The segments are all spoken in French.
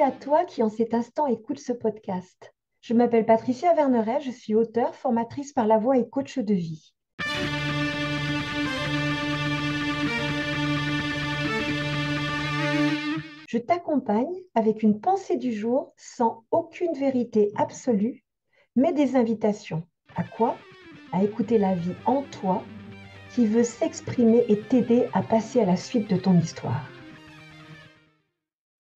à toi qui en cet instant écoute ce podcast. Je m'appelle Patricia Verneret, je suis auteure, formatrice par la voix et coach de vie. Je t'accompagne avec une pensée du jour sans aucune vérité absolue, mais des invitations. À quoi? À écouter la vie en toi qui veut s'exprimer et t'aider à passer à la suite de ton histoire.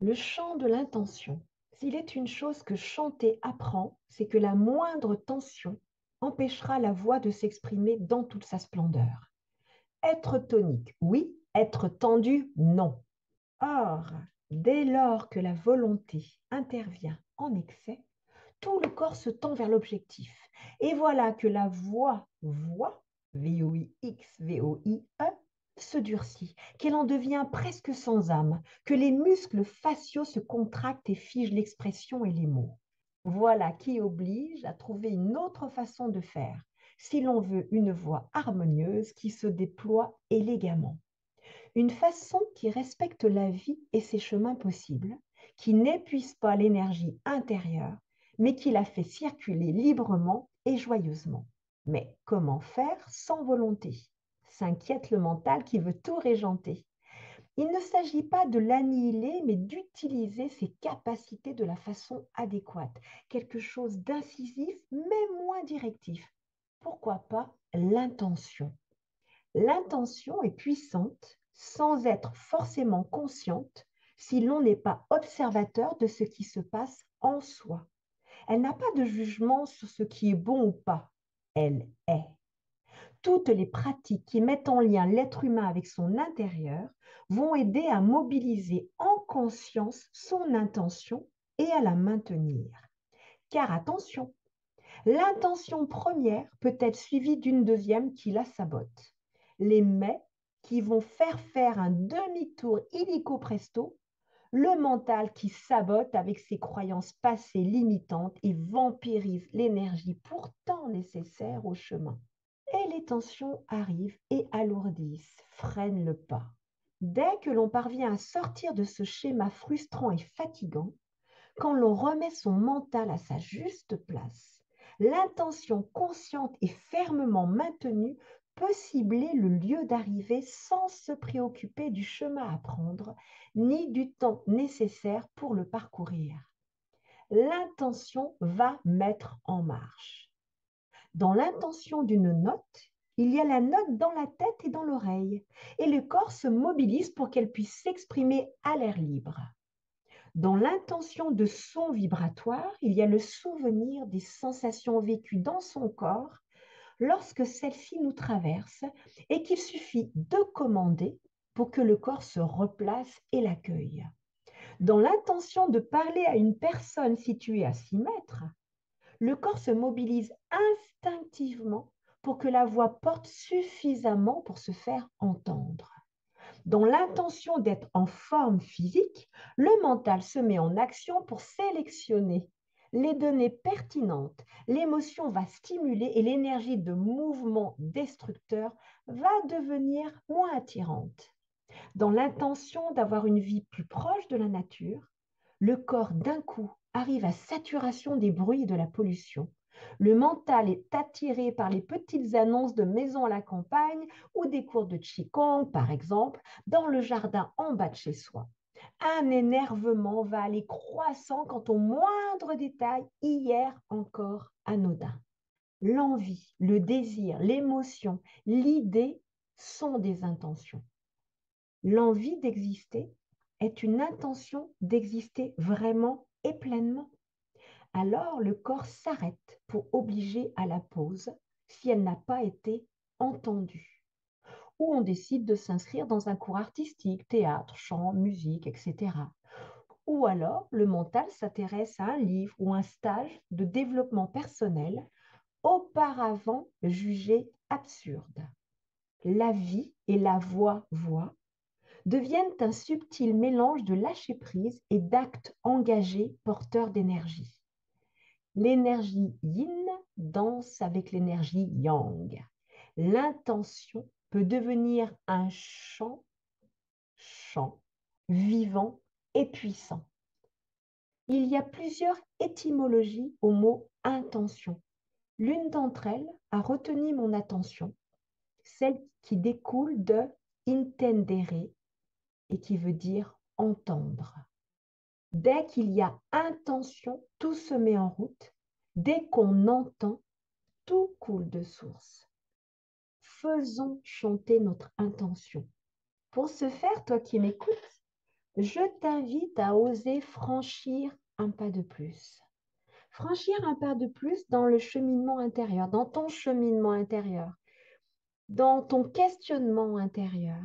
Le chant de l'intention. S'il est une chose que chanter apprend, c'est que la moindre tension empêchera la voix de s'exprimer dans toute sa splendeur. Être tonique, oui. Être tendu, non. Or, dès lors que la volonté intervient en excès, tout le corps se tend vers l'objectif. Et voilà que la voix, V-O-I-X, V-O-I-E, se durcit, qu'elle en devient presque sans âme, que les muscles faciaux se contractent et figent l'expression et les mots. Voilà qui oblige à trouver une autre façon de faire, si l'on veut une voix harmonieuse qui se déploie élégamment. Une façon qui respecte la vie et ses chemins possibles, qui n'épuise pas l'énergie intérieure, mais qui la fait circuler librement et joyeusement. Mais comment faire sans volonté? S'inquiète le mental qui veut tout régenter. Il ne s'agit pas de l'annihiler, mais d'utiliser ses capacités de la façon adéquate. Quelque chose d'incisif, mais moins directif. Pourquoi pas l'intention? L'intention est puissante sans être forcément consciente si l'on n'est pas observateur de ce qui se passe en soi. Elle n'a pas de jugement sur ce qui est bon ou pas. Elle est. Toutes les pratiques qui mettent en lien l'être humain avec son intérieur vont aider à mobiliser en conscience son intention et à la maintenir. Car attention, l'intention première peut être suivie d'une deuxième qui la sabote. Les mais qui vont faire un demi-tour illico presto, le mental qui sabote avec ses croyances passées limitantes et vampirise l'énergie pourtant nécessaire au chemin. Et les tensions arrivent et alourdissent, freinent le pas. Dès que l'on parvient à sortir de ce schéma frustrant et fatigant, quand l'on remet son mental à sa juste place, l'intention consciente et fermement maintenue peut cibler le lieu d'arrivée sans se préoccuper du chemin à prendre, ni du temps nécessaire pour le parcourir. L'intention va mettre en marche. Dans l'intention d'une note, il y a la note dans la tête et dans l'oreille, et le corps se mobilise pour qu'elle puisse s'exprimer à l'air libre. Dans l'intention de son vibratoire, il y a le souvenir des sensations vécues dans son corps lorsque celle-ci nous traverse et qu'il suffit de commander pour que le corps se replace et l'accueille. Dans l'intention de parler à une personne située à 6 mètres, le corps se mobilise instinctivement pour que la voix porte suffisamment pour se faire entendre. Dans l'intention d'être en forme physique, le mental se met en action pour sélectionner les données pertinentes. L'émotion va stimuler et l'énergie de mouvement destructeur va devenir moins attirante. Dans l'intention d'avoir une vie plus proche de la nature, le corps d'un coup arrive à saturation des bruits et de la pollution. Le mental est attiré par les petites annonces de maisons à la campagne ou des cours de Qigong, par exemple, dans le jardin en bas de chez soi. Un énervement va aller croissant quant au moindre détail, hier encore anodin. L'envie, le désir, l'émotion, l'idée sont des intentions. L'envie d'exister est une intention d'exister vraiment et pleinement. Alors le corps s'arrête pour obliger à la pause si elle n'a pas été entendue. Ou on décide de s'inscrire dans un cours artistique, théâtre, chant, musique, etc. Ou alors le mental s'intéresse à un livre ou un stage de développement personnel auparavant jugé absurde. La vie et la voix deviennent un subtil mélange de lâcher-prise et d'actes engagés porteurs d'énergie. L'énergie yin danse avec l'énergie yang. L'intention peut devenir un chant vivant et puissant. Il y a plusieurs étymologies au mot intention. L'une d'entre elles a retenu mon attention, celle qui découle de intendere et qui veut dire entendre. Dès qu'il y a intention, tout se met en route. Dès qu'on entend, tout coule de source. Faisons chanter notre intention. Pour ce faire, toi qui m'écoutes, je t'invite à oser franchir un pas de plus. Franchir un pas de plus dans le cheminement intérieur, dans ton cheminement intérieur, dans ton questionnement intérieur.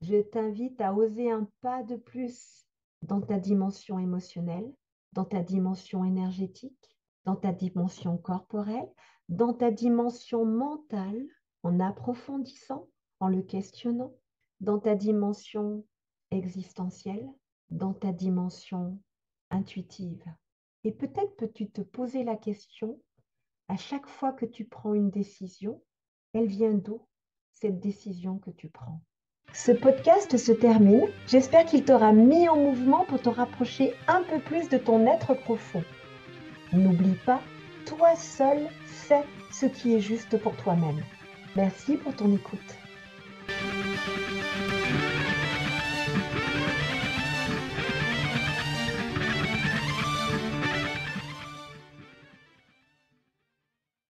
Je t'invite à oser un pas de plus dans ta dimension émotionnelle, dans ta dimension énergétique, dans ta dimension corporelle, dans ta dimension mentale, en approfondissant, en le questionnant, dans ta dimension existentielle, dans ta dimension intuitive. Et peut-être peux-tu te poser la question, à chaque fois que tu prends une décision, elle vient d'où cette décision que tu prends? Ce podcast se termine. J'espère qu'il t'aura mis en mouvement pour te rapprocher un peu plus de ton être profond. N'oublie pas, toi seul fais ce qui est juste pour toi-même. Merci pour ton écoute.